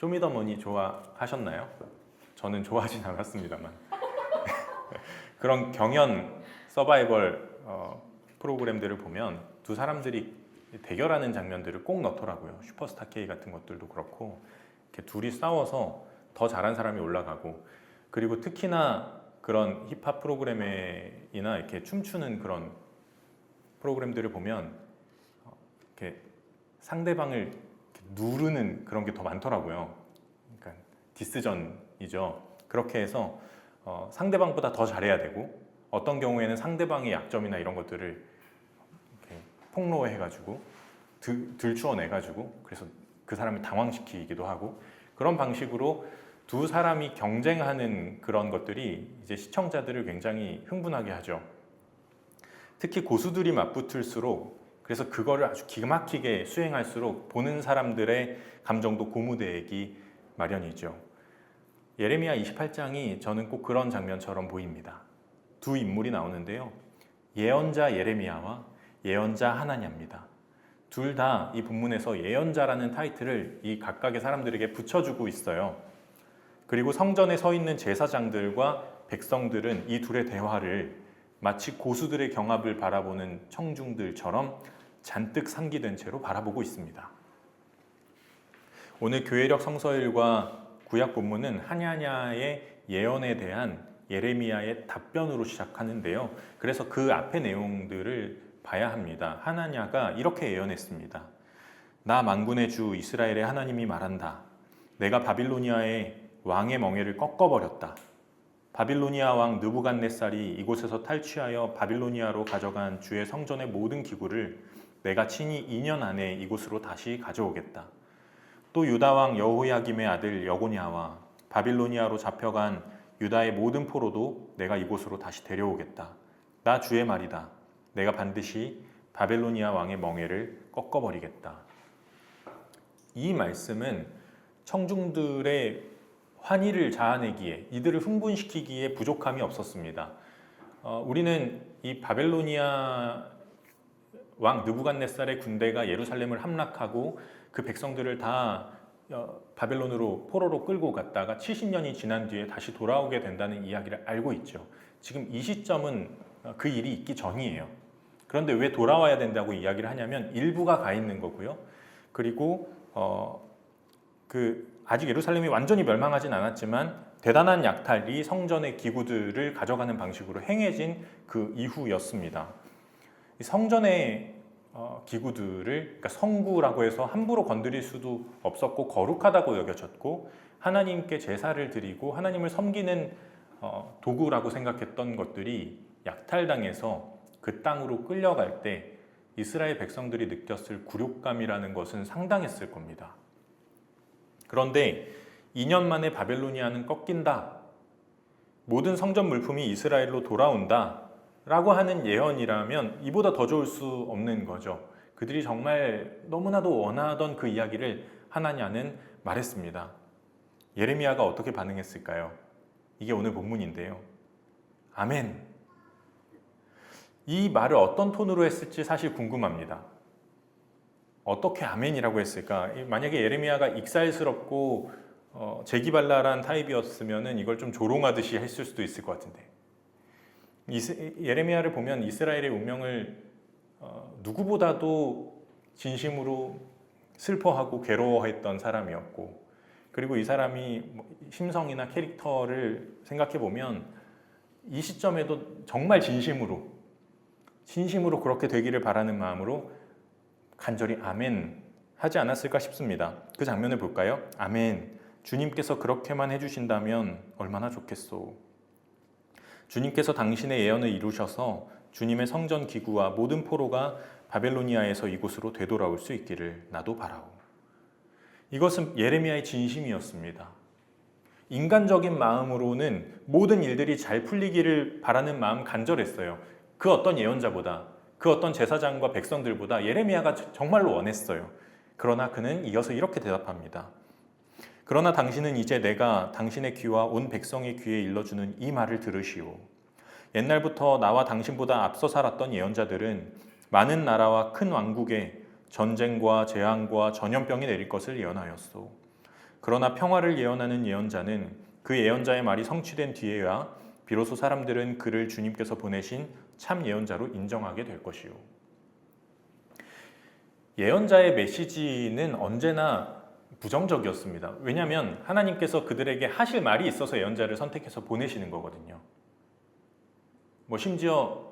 쇼미더머니 좋아하셨나요? 저는 좋아하진 않았습니다만 그런 경연 서바이벌 프로그램들을 보면 두 사람들이 대결하는 장면들을 꼭 넣더라고요. 슈퍼스타 K 같은 것들도 그렇고 이렇게 둘이 싸워서 더 잘한 사람이 올라가고, 그리고 특히나 그런 힙합 프로그램이나 이렇게 춤추는 그런 프로그램들을 보면 이렇게 상대방을 이렇게 누르는 그런 게 더 많더라고요. 그러니까 디스전이죠. 그렇게 해서 상대방보다 더 잘해야 되고, 어떤 경우에는 상대방의 약점이나 이런 것들을 이렇게 폭로해가지고 들추어내가지고 그래서 그 사람을 당황시키기도 하고, 그런 방식으로 두 사람이 경쟁하는 그런 것들이 이제 시청자들을 굉장히 흥분하게 하죠. 특히 고수들이 맞붙을수록, 그래서 그거를 아주 기가 막히게 수행할수록 보는 사람들의 감정도 고무되기 마련이죠. 예레미야 28장이 저는 꼭 그런 장면처럼 보입니다. 두 인물이 나오는데요. 예언자 예레미야와 예언자 하나냐입니다. 둘 다 이 본문에서 예언자라는 타이틀을 이 각각의 사람들에게 붙여주고 있어요. 그리고 성전에 서 있는 제사장들과 백성들은 이 둘의 대화를 마치 고수들의 경합을 바라보는 청중들처럼 잔뜩 상기된 채로 바라보고 있습니다. 오늘 교회력 성서일과 구약 본문은 하냐냐의 예언에 대한 예레미야의 답변으로 시작하는데요. 그래서 그 앞의 내용들을 봐야 합니다. 하나냐가 이렇게 예언했습니다. 나 만군의 주 이스라엘의 하나님이 말한다. 내가 바빌로니아의 왕의 멍에를 꺾어버렸다. 바빌로니아 왕 느부갓네살이 이곳에서 탈취하여 바빌로니아로 가져간 주의 성전의 모든 기구를 내가 친히 2년 안에 이곳으로 다시 가져오겠다. 또 유다 왕 여호야김의 아들 여고냐와 바빌로니아로 잡혀간 유다의 모든 포로도 내가 이곳으로 다시 데려오겠다. 나 주의 말이다. 내가 반드시 바빌로니아 왕의 멍에를 꺾어버리겠다. 이 말씀은 청중들의 환희를 자아내기에, 이들을 흥분시키기에 부족함이 없었습니다. 우리는 이 바벨로니아 왕 느부갓네살의 군대가 예루살렘을 함락하고 그 백성들을 다 바벨론으로 포로로 끌고 갔다가 70년이 지난 뒤에 다시 돌아오게 된다는 이야기를 알고 있죠. 지금 이 시점은 그 일이 있기 전이에요. 그런데 왜 돌아와야 된다고 이야기를 하냐면 일부가 가 있는 거고요. 그리고 아직 예루살렘이 완전히 멸망하진 않았지만 대단한 약탈이 성전의 기구들을 가져가는 방식으로 행해진 그 이후였습니다. 이 성전의 기구들을, 그러니까 성구라고 해서 함부로 건드릴 수도 없었고 거룩하다고 여겨졌고 하나님께 제사를 드리고 하나님을 섬기는 도구라고 생각했던 것들이 약탈당해서 그 땅으로 끌려갈 때 이스라엘 백성들이 느꼈을 굴욕감이라는 것은 상당했을 겁니다. 그런데 2년 만에 바벨로니아는 꺾인다. 모든 성전 물품이 이스라엘로 돌아온다. 라고 하는 예언이라면 이보다 더 좋을 수 없는 거죠. 그들이 정말 너무나도 원하던 그 이야기를 하나냐는 말했습니다. 예레미야가 어떻게 반응했을까요? 이게 오늘 본문인데요. 아멘. 이 말을 어떤 톤으로 했을지 사실 궁금합니다. 어떻게 아멘이라고 했을까? 만약에 예레미야가 익살스럽고 재기발랄한 타입이었으면 이걸 좀 조롱하듯이 했을 수도 있을 것 같은데, 예레미야를 보면 이스라엘의 운명을 누구보다도 진심으로 슬퍼하고 괴로워했던 사람이었고, 그리고 이 사람이 심성이나 캐릭터를 생각해 보면 이 시점에도 정말 진심으로 그렇게 되기를 바라는 마음으로 간절히 아멘 하지 않았을까 싶습니다. 그 장면을 볼까요? 아멘. 주님께서 그렇게만 해주신다면 얼마나 좋겠소. 주님께서 당신의 예언을 이루셔서 주님의 성전 기구와 모든 포로가 바벨로니아에서 이곳으로 되돌아올 수 있기를 나도 바라오. 이것은 예레미야의 진심이었습니다. 인간적인 마음으로는 모든 일들이 잘 풀리기를 바라는 마음 간절했어요. 그 어떤 예언자보다, 그 어떤 제사장과 백성들보다 예레미야가 정말로 원했어요. 그러나 그는 이어서 이렇게 대답합니다. 그러나 당신은 이제 내가 당신의 귀와 온 백성의 귀에 일러주는 이 말을 들으시오. 옛날부터 나와 당신보다 앞서 살았던 예언자들은 많은 나라와 큰 왕국에 전쟁과 재앙과 전염병이 내릴 것을 예언하였소. 그러나 평화를 예언하는 예언자는 그 예언자의 말이 성취된 뒤에야 비로소 사람들은 그를 주님께서 보내신 참 예언자로 인정하게 될 것이요. 예언자의 메시지는 언제나 부정적이었습니다. 왜냐하면 하나님께서 그들에게 하실 말이 있어서 예언자를 선택해서 보내시는 거거든요. 심지어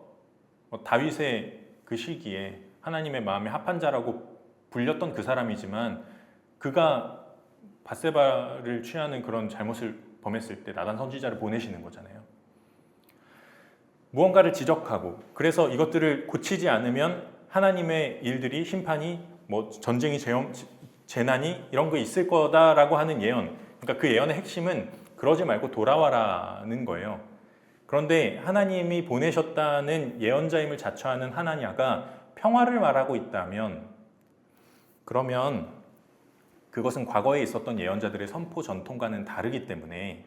다윗의 그 시기에 하나님의 마음에 합한 자라고 불렸던 그 사람이지만 그가 밧세바를 취하는 그런 잘못을 범했을 때 나단 선지자를 보내시는 거잖아요. 무언가를 지적하고 그래서 이것들을 고치지 않으면 하나님의 일들이 심판이 전쟁이 재난이 이런 거 있을 거다라고 하는 예언. 그러니까 그 예언의 핵심은 그러지 말고 돌아와라는 거예요. 그런데 하나님이 보내셨다는 예언자임을 자처하는 하나냐가 평화를 말하고 있다면 그러면 그것은 과거에 있었던 예언자들의 선포 전통과는 다르기 때문에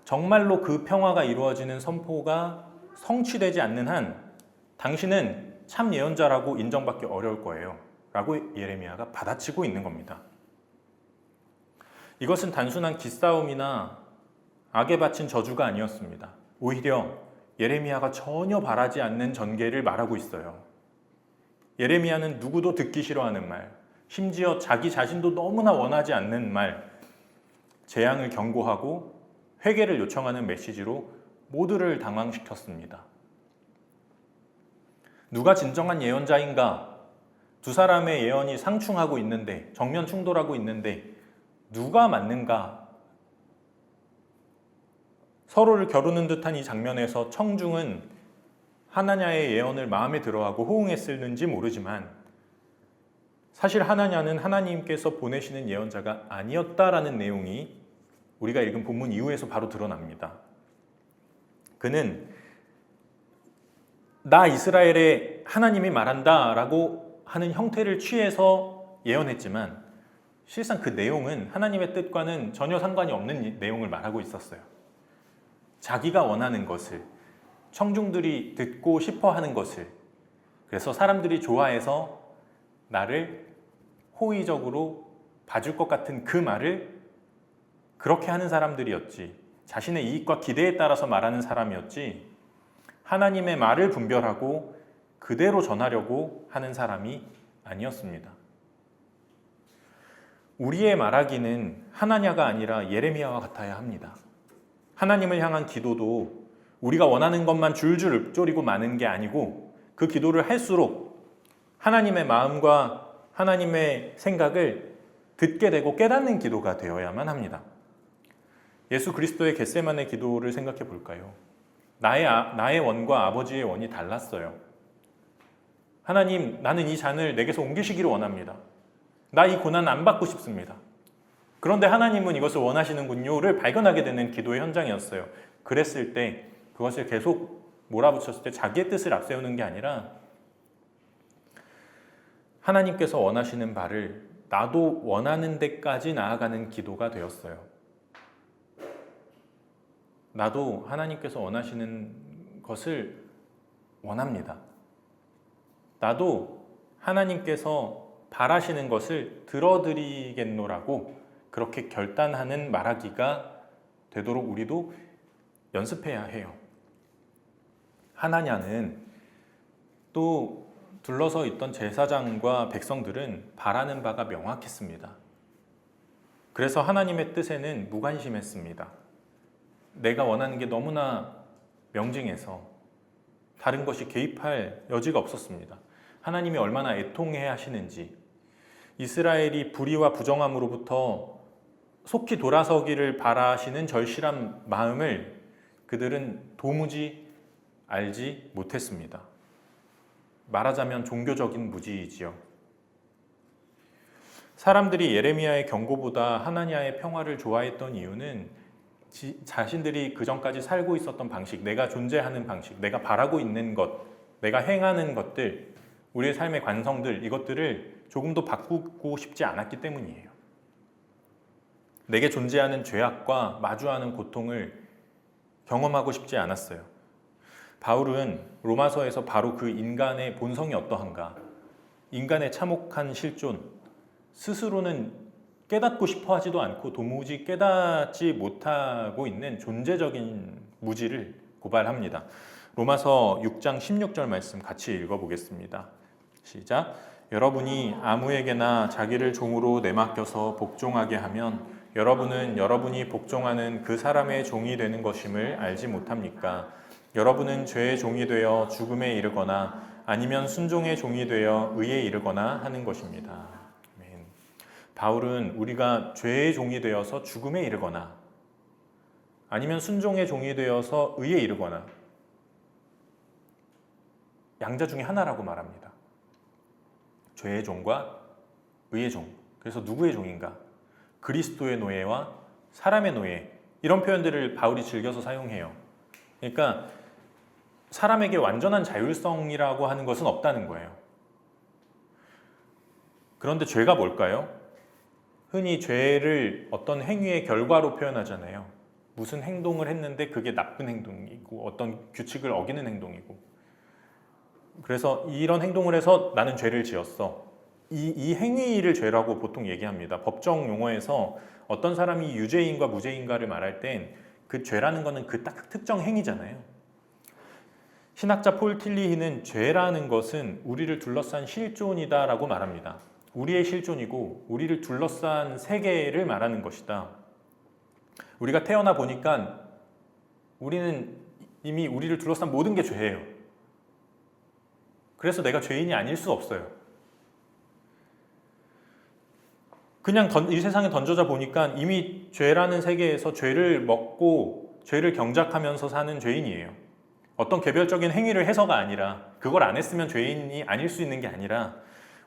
정말로 그 평화가 이루어지는 선포가 성취되지 않는 한 당신은 참 예언자라고 인정받기 어려울 거예요 라고 예레미야가 받아치고 있는 겁니다. 이것은 단순한 기싸움이나 악에 바친 저주가 아니었습니다. 오히려 예레미야가 전혀 바라지 않는 전개를 말하고 있어요. 예레미야는 누구도 듣기 싫어하는 말, 심지어 자기 자신도 너무나 원하지 않는 말, 재앙을 경고하고 회개를 요청하는 메시지로 모두를 당황시켰습니다. 누가 진정한 예언자인가? 두 사람의 예언이 상충하고 있는데, 정면 충돌하고 있는데 누가 맞는가? 서로를 겨루는 듯한 이 장면에서 청중은 하나냐의 예언을 마음에 들어하고 호응했을는지 모르지만 사실 하나냐는 하나님께서 보내시는 예언자가 아니었다라는 내용이 우리가 읽은 본문 이후에서 바로 드러납니다. 그는 나 이스라엘에 하나님이 말한다라고 하는 형태를 취해서 예언했지만 실상 그 내용은 하나님의 뜻과는 전혀 상관이 없는 내용을 말하고 있었어요. 자기가 원하는 것을, 청중들이 듣고 싶어 하는 것을, 그래서 사람들이 좋아해서 나를 호의적으로 봐줄 것 같은 그 말을 그렇게 하는 사람들이었지, 자신의 이익과 기대에 따라서 말하는 사람이었지, 하나님의 말을 분별하고 그대로 전하려고 하는 사람이 아니었습니다. 우리의 말하기는 하나냐가 아니라 예레미야와 같아야 합니다. 하나님을 향한 기도도 우리가 원하는 것만 줄줄 읊조리고 마는 게 아니고 그 기도를 할수록 하나님의 마음과 하나님의 생각을 듣게 되고 깨닫는 기도가 되어야만 합니다. 예수 그리스도의 겟세마네 기도를 생각해 볼까요? 나의 원과 아버지의 원이 달랐어요. 하나님, 나는 이 잔을 내게서 옮기시기를 원합니다. 나 이 고난 안 받고 싶습니다. 그런데 하나님은 이것을 원하시는군요를 발견하게 되는 기도의 현장이었어요. 그랬을 때 그것을 계속 몰아붙였을 때 자기의 뜻을 앞세우는 게 아니라 하나님께서 원하시는 바를 나도 원하는 데까지 나아가는 기도가 되었어요. 나도 하나님께서 원하시는 것을 원합니다. 나도 하나님께서 바라시는 것을 들어드리겠노라고 그렇게 결단하는 말하기가 되도록 우리도 연습해야 해요. 하나냐는 또 둘러서 있던 제사장과 백성들은 바라는 바가 명확했습니다. 그래서 하나님의 뜻에는 무관심했습니다. 내가 원하는 게 너무나 명징해서 다른 것이 개입할 여지가 없었습니다. 하나님이 얼마나 애통해 하시는지, 이스라엘이 불의와 부정함으로부터 속히 돌아서기를 바라시는 절실한 마음을 그들은 도무지 알지 못했습니다. 말하자면 종교적인 무지이지요. 사람들이 예레미야의 경고보다 하나냐의 평화를 좋아했던 이유는 자신들이 그전까지 살고 있었던 방식, 내가 존재하는 방식, 내가 바라고 있는 것, 내가 행하는 것들, 우리의 삶의 관성들, 이것들을 조금도 바꾸고 싶지 않았기 때문이에요. 내게 존재하는 죄악과 마주하는 고통을 경험하고 싶지 않았어요. 바울은 로마서에서 바로 그 인간의 본성이 어떠한가, 인간의 참혹한 실존, 스스로는 깨닫고 싶어 하지도 않고 도무지 깨닫지 못하고 있는 존재적인 무지를 고발합니다. 로마서 6장 16절 말씀 같이 읽어보겠습니다. 시작. 여러분이 아무에게나 자기를 종으로 내맡겨서 복종하게 하면 여러분은 여러분이 복종하는 그 사람의 종이 되는 것임을 알지 못합니까? 여러분은 죄의 종이 되어 죽음에 이르거나 아니면 순종의 종이 되어 의에 이르거나 하는 것입니다. 아멘. 바울은 우리가 죄의 종이 되어서 죽음에 이르거나 아니면 순종의 종이 되어서 의에 이르거나 양자 중에 하나라고 말합니다. 죄의 종과 의의 종. 그래서 누구의 종인가? 그리스도의 노예와 사람의 노예. 이런 표현들을 바울이 즐겨서 사용해요. 그러니까 사람에게 완전한 자율성이라고 하는 것은 없다는 거예요. 그런데 죄가 뭘까요? 흔히 죄를 어떤 행위의 결과로 표현하잖아요. 무슨 행동을 했는데 그게 나쁜 행동이고 어떤 규칙을 어기는 행동이고, 그래서 이런 행동을 해서 나는 죄를 지었어. 이 행위를 죄라고 보통 얘기합니다. 법정 용어에서 어떤 사람이 유죄인과 무죄인가를 말할 땐 그 죄라는 거는 그 딱 특정 행위잖아요. 신학자 폴 틸리히는 죄라는 것은 우리를 둘러싼 실존이다라고 말합니다. 우리의 실존이고 우리를 둘러싼 세계를 말하는 것이다. 우리가 태어나 보니까 우리는 이미 우리를 둘러싼 모든 게 죄예요. 그래서 내가 죄인이 아닐 수 없어요. 그냥 이 세상에 던져져 보니까 이미 죄라는 세계에서 죄를 먹고 죄를 경작하면서 사는 죄인이에요. 어떤 개별적인 행위를 해서가 아니라, 그걸 안 했으면 죄인이 아닐 수 있는 게 아니라,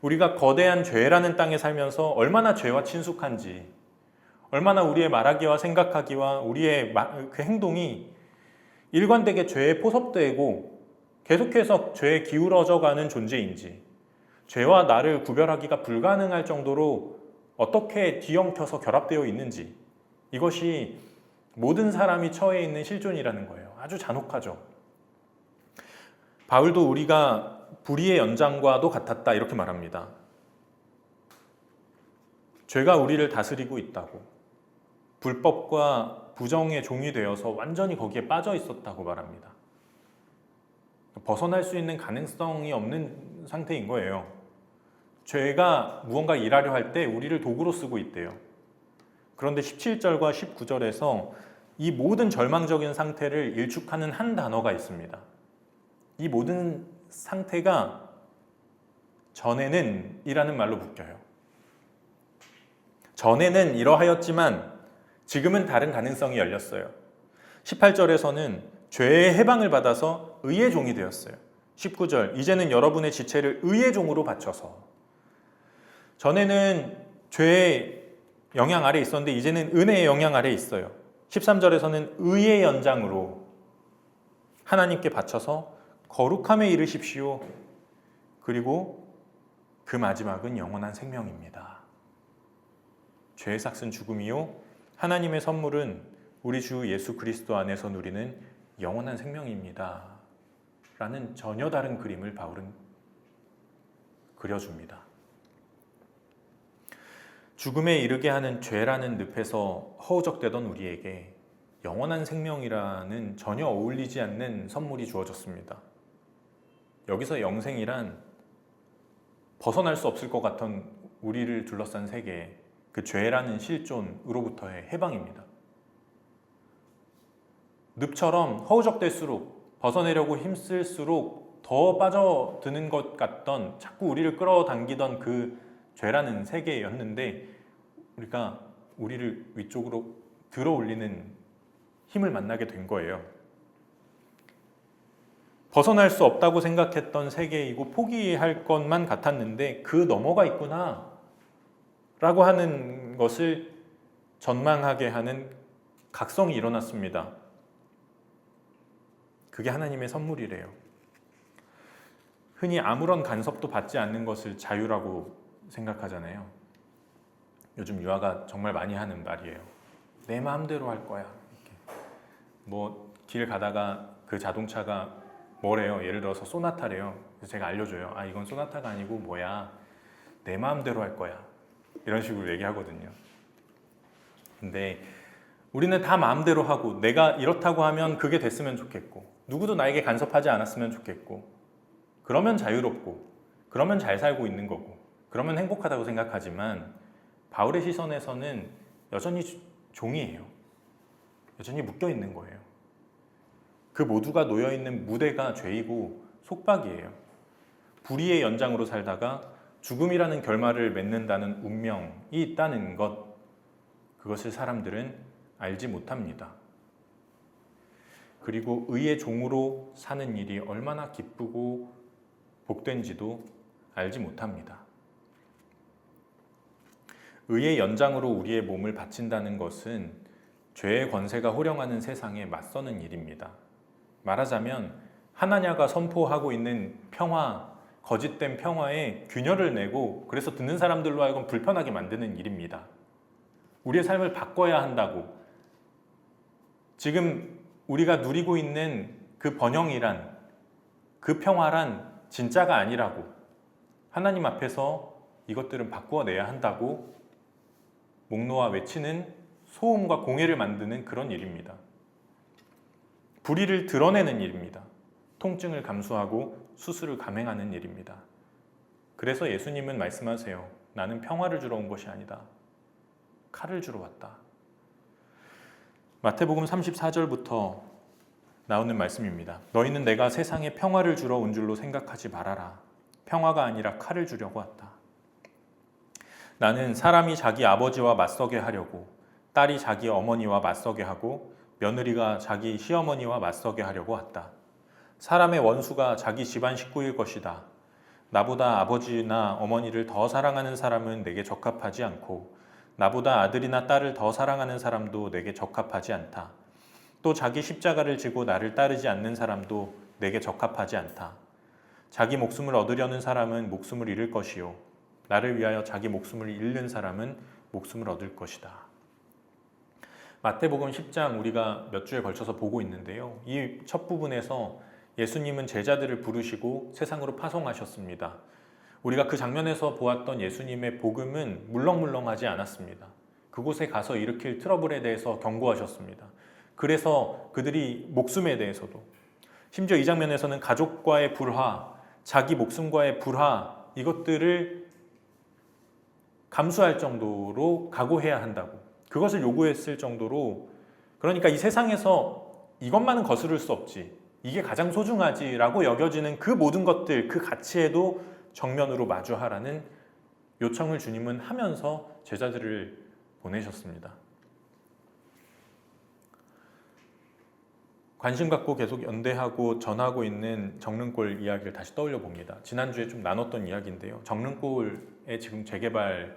우리가 거대한 죄라는 땅에 살면서 얼마나 죄와 친숙한지, 얼마나 우리의 말하기와 생각하기와 우리의 그 행동이 일관되게 죄에 포섭되고 계속해서 죄에 기울어져 가는 존재인지, 죄와 나를 구별하기가 불가능할 정도로 어떻게 뒤엉켜서 결합되어 있는지, 이것이 모든 사람이 처해 있는 실존이라는 거예요. 아주 잔혹하죠. 바울도 우리가 불의의 연장과도 같았다 이렇게 말합니다. 죄가 우리를 다스리고 있다고, 불법과 부정의 종이 되어서 완전히 거기에 빠져 있었다고 말합니다. 벗어날 수 있는 가능성이 없는 상태인 거예요. 죄가 무언가 일하려 할 때 우리를 도구로 쓰고 있대요. 그런데 17절과 19절에서 이 모든 절망적인 상태를 일축하는 한 단어가 있습니다. 이 모든 상태가 전에는 이라는 말로 묶여요. 전에는 이러하였지만 지금은 다른 가능성이 열렸어요. 18절에서는 죄의 해방을 받아서 의의 종이 되었어요. 19절, 이제는 여러분의 지체를 의의 종으로 바쳐서. 전에는 죄의 영향 아래 있었는데 이제는 은혜의 영향 아래 있어요. 13절에서는 의의 연장으로 하나님께 바쳐서 거룩함에 이르십시오. 그리고 그 마지막은 영원한 생명입니다. 죄의 삭은 죽음이요, 하나님의 선물은 우리 주 예수 그리스도 안에서 누리는 영원한 생명입니다. 라는 전혀 다른 그림을 바울은 그려줍니다. 죽음에 이르게 하는 죄라는 늪에서 허우적대던 우리에게 영원한 생명이라는 전혀 어울리지 않는 선물이 주어졌습니다. 여기서 영생이란 벗어날 수 없을 것 같은 우리를 둘러싼 세계, 그 죄라는 실존으로부터의 해방입니다. 늪처럼 허우적댈수록, 벗어내려고 힘쓸수록 더 빠져드는 것 같던, 자꾸 우리를 끌어당기던 그 죄라는 세계였는데 우리가 우리를 위쪽으로 들어 올리는 힘을 만나게 된 거예요. 벗어날 수 없다고 생각했던 세계이고 포기할 것만 같았는데 그 너머가 있구나 라고 하는 것을 전망하게 하는 각성이 일어났습니다. 그게 하나님의 선물이래요. 흔히 아무런 간섭도 받지 않는 것을 자유라고 생각하잖아요. 요즘 유아가 정말 많이 하는 말이에요. 내 마음대로 할 거야. 뭐 길 가다가 그 자동차가 뭐래요? 예를 들어서 소나타래요. 그래서 제가 알려줘요. 아, 이건 소나타가 아니고 뭐야, 내 마음대로 할 거야. 이런 식으로 얘기하거든요. 근데 우리는 다 마음대로 하고 내가 이렇다고 하면 그게 됐으면 좋겠고 누구도 나에게 간섭하지 않았으면 좋겠고 그러면 자유롭고 그러면 잘 살고 있는 거고 그러면 행복하다고 생각하지만 바울의 시선에서는 여전히 종이에요. 여전히 묶여 있는 거예요. 그 모두가 놓여 있는 무대가 죄이고 속박이에요. 불의의 연장으로 살다가 죽음이라는 결말을 맺는다는 운명이 있다는 것, 그것을 사람들은 알지 못합니다. 그리고 의의 종으로 사는 일이 얼마나 기쁘고 복된지도 알지 못합니다. 의의 연장으로 우리의 몸을 바친다는 것은 죄의 권세가 호령하는 세상에 맞서는 일입니다. 말하자면 하나냐가 선포하고 있는 평화, 거짓된 평화에 균열을 내고 그래서 듣는 사람들로 하여금 불편하게 만드는 일입니다. 우리의 삶을 바꿔야 한다고 지금 우리가 누리고 있는 그 번영이란 그 평화란 진짜가 아니라고 하나님 앞에서 이것들은 바꾸어내야 한다고 목 놓아 외치는 소음과 공해를 만드는 그런 일입니다. 불의를 드러내는 일입니다. 통증을 감수하고 수술을 감행하는 일입니다. 그래서 예수님은 말씀하세요. 나는 평화를 주러 온 것이 아니다. 칼을 주러 왔다. 마태복음 34절부터 나오는 말씀입니다. 너희는 내가 세상에 평화를 주러 온 줄로 생각하지 말아라. 평화가 아니라 칼을 주려고 왔다. 나는 사람이 자기 아버지와 맞서게 하려고, 딸이 자기 어머니와 맞서게 하고, 며느리가 자기 시어머니와 맞서게 하려고 왔다. 사람의 원수가 자기 집안 식구일 것이다. 나보다 아버지나 어머니를 더 사랑하는 사람은 내게 적합하지 않고, 나보다 아들이나 딸을 더 사랑하는 사람도 내게 적합하지 않다. 또 자기 십자가를 지고 나를 따르지 않는 사람도 내게 적합하지 않다. 자기 목숨을 얻으려는 사람은 목숨을 잃을 것이요. 나를 위하여 자기 목숨을 잃는 사람은 목숨을 얻을 것이다. 마태복음 10장 우리가 몇 주에 걸쳐서 보고 있는데요. 이 첫 부분에서 예수님은 제자들을 부르시고 세상으로 파송하셨습니다. 우리가 그 장면에서 보았던 예수님의 복음은 물렁물렁하지 않았습니다. 그곳에 가서 일으킬 트러블에 대해서 경고하셨습니다. 그래서 그들이 목숨에 대해서도 심지어 이 장면에서는 가족과의 불화, 자기 목숨과의 불화 이것들을 감수할 정도로 각오해야 한다고 그것을 요구했을 정도로 그러니까 이 세상에서 이것만은 거스를 수 없지 이게 가장 소중하지라고 여겨지는 그 모든 것들 그 가치에도 정면으로 마주하라는 요청을 주님은 하면서 제자들을 보내셨습니다. 관심 갖고 계속 연대하고 전하고 있는 정릉골 이야기를 다시 떠올려 봅니다. 지난주에 좀 나눴던 이야기인데요. 정릉골의 지금 재개발이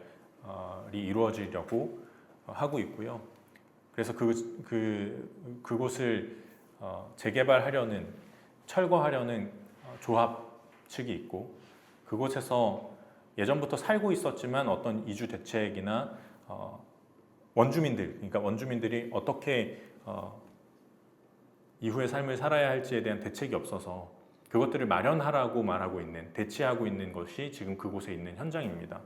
이루어지려고 하고 있고요. 그래서 그곳을 재개발하려는 철거하려는 조합 측이 있고 그곳에서 예전부터 살고 있었지만 어떤 이주 대책이나 원주민들, 그러니까 원주민들이 어떻게 이후의 삶을 살아야 할지에 대한 대책이 없어서 그것들을 마련하라고 말하고 있는, 대치하고 있는 것이 지금 그곳에 있는 현장입니다.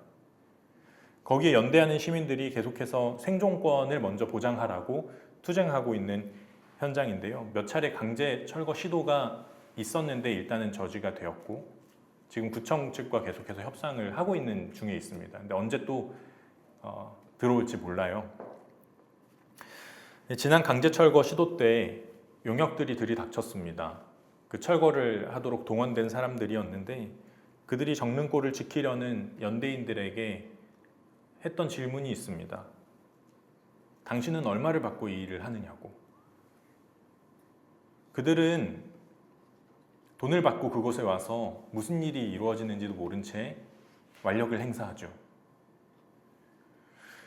거기에 연대하는 시민들이 계속해서 생존권을 먼저 보장하라고 투쟁하고 있는 현장인데요. 몇 차례 강제 철거 시도가 있었는데 일단은 저지가 되었고 지금 구청 측과 계속해서 협상을 하고 있는 중에 있습니다. 근데 언제 또 들어올지 몰라요. 지난 강제 철거 시도 때 용역들이 들이닥쳤습니다. 그 철거를 하도록 동원된 사람들이었는데 그들이 정릉골을 지키려는 연대인들에게 했던 질문이 있습니다. 당신은 얼마를 받고 이 일을 하느냐고. 그들은 돈을 받고 그곳에 와서 무슨 일이 이루어지는지도 모른 채 완력을 행사하죠.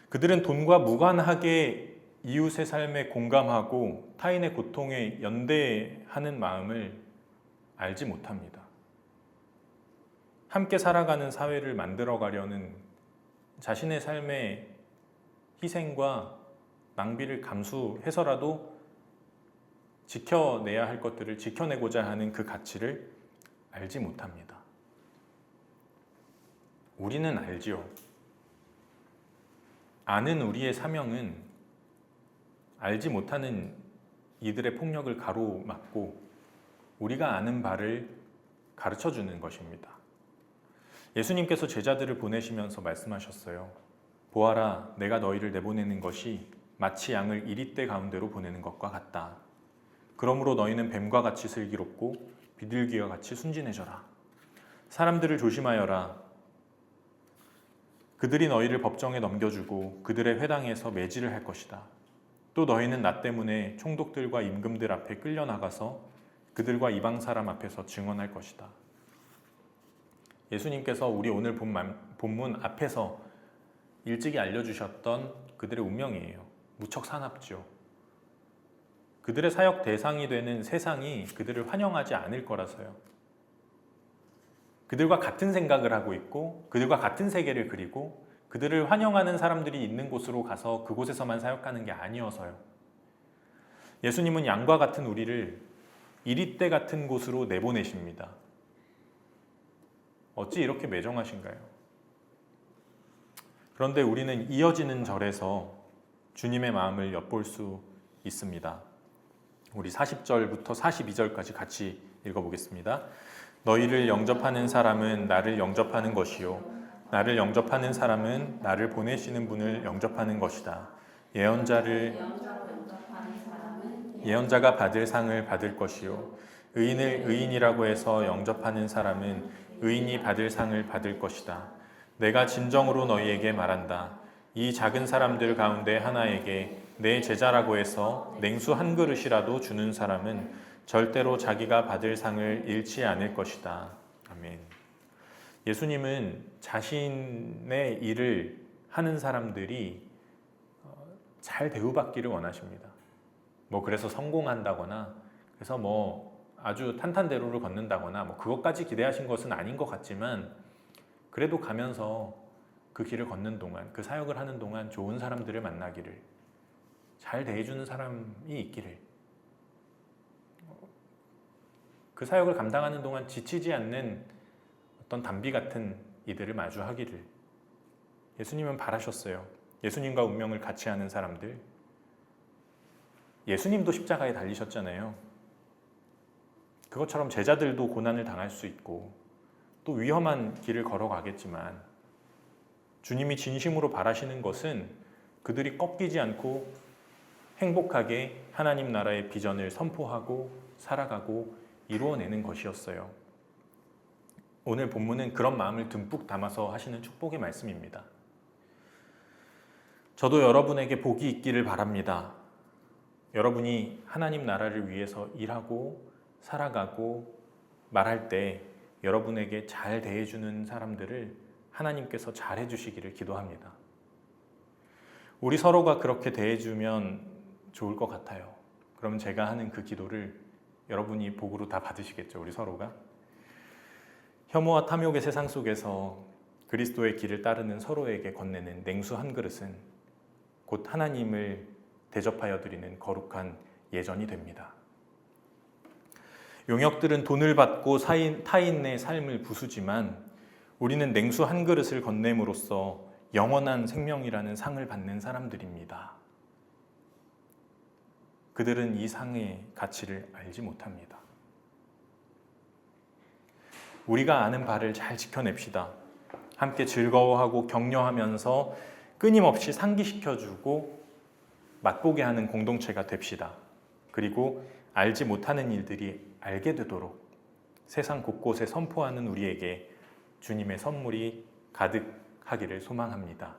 그들은 돈과 무관하게 이웃의 삶에 공감하고 타인의 고통에 연대하는 마음을 알지 못합니다. 함께 살아가는 사회를 만들어가려는 자신의 삶의 희생과 낭비를 감수해서라도 지켜내야 할 것들을 지켜내고자 하는 그 가치를 알지 못합니다. 우리는 알지요. 아는 우리의 사명은 알지 못하는 이들의 폭력을 가로막고 우리가 아는 바를 가르쳐 주는 것입니다. 예수님께서 제자들을 보내시면서 말씀하셨어요. 보아라, 내가 너희를 내보내는 것이 마치 양을 이리떼 가운데로 보내는 것과 같다. 그러므로 너희는 뱀과 같이 슬기롭고 비둘기와 같이 순진해져라. 사람들을 조심하여라. 그들이 너희를 법정에 넘겨주고 그들의 회당에서 매질을 할 것이다. 또 너희는 나 때문에 총독들과 임금들 앞에 끌려나가서 그들과 이방 사람 앞에서 증언할 것이다. 예수님께서 우리 오늘 본문 앞에서 일찍이 알려주셨던 그들의 운명이에요. 무척 사납죠. 그들의 사역 대상이 되는 세상이 그들을 환영하지 않을 거라서요. 그들과 같은 생각을 하고 있고 그들과 같은 세계를 그리고 그들을 환영하는 사람들이 있는 곳으로 가서 그곳에서만 사역하는 게 아니어서요. 예수님은 양과 같은 우리를 이리떼 같은 곳으로 내보내십니다. 어찌 이렇게 매정하신가요? 그런데 우리는 이어지는 절에서 주님의 마음을 엿볼 수 있습니다. 우리 40절부터 42절까지 같이 읽어보겠습니다. 너희를 영접하는 사람은 나를 영접하는 것이요 나를 영접하는 사람은 나를 보내시는 분을 영접하는 것이다. 예언자가 받을 상을 받을 것이요 의인을 의인이라고 해서 영접하는 사람은 의인이 받을 상을 받을 것이다. 내가 진정으로 너희에게 말한다. 이 작은 사람들 가운데 하나에게 내 제자라고 해서 냉수 한 그릇이라도 주는 사람은 절대로 자기가 받을 상을 잃지 않을 것이다. 아멘. 예수님은 자신의 일을 하는 사람들이 잘 대우받기를 원하십니다. 그래서 성공한다거나 그래서 아주 탄탄대로를 걷는다거나 그것까지 기대하신 것은 아닌 것 같지만 그래도 가면서 그 길을 걷는 동안 그 사역을 하는 동안 좋은 사람들을 만나기를 잘 대해주는 사람이 있기를 그 사역을 감당하는 동안 지치지 않는 어떤 담비 같은 이들을 마주하기를 예수님은 바라셨어요. 예수님과 운명을 같이 하는 사람들. 예수님도 십자가에 달리셨잖아요. 그것처럼 제자들도 고난을 당할 수 있고 또 위험한 길을 걸어가겠지만 주님이 진심으로 바라시는 것은 그들이 꺾이지 않고 행복하게 하나님 나라의 비전을 선포하고 살아가고 이루어내는 것이었어요. 오늘 본문은 그런 마음을 듬뿍 담아서 하시는 축복의 말씀입니다. 저도 여러분에게 복이 있기를 바랍니다. 여러분이 하나님 나라를 위해서 일하고 살아가고 말할 때 여러분에게 잘 대해주는 사람들을 하나님께서 잘 해주시기를 기도합니다. 우리 서로가 그렇게 대해주면 좋을 것 같아요. 그러면 제가 하는 그 기도를 여러분이 복으로 다 받으시겠죠, 우리 서로가. 혐오와 탐욕의 세상 속에서 그리스도의 길을 따르는 서로에게 건네는 냉수 한 그릇은 곧 하나님을 대접하여 드리는 거룩한 예전이 됩니다. 용역들은 돈을 받고 타인의 삶을 부수지만 우리는 냉수 한 그릇을 건냄으로써 영원한 생명이라는 상을 받는 사람들입니다. 그들은 이 상의 가치를 알지 못합니다. 우리가 아는 바를 잘 지켜냅시다. 함께 즐거워하고 격려하면서 끊임없이 상기시켜주고 맛보게 하는 공동체가 됩시다. 그리고 알지 못하는 일들이 알게 되도록 세상 곳곳에 선포하는 우리에게 주님의 선물이 가득하기를 소망합니다.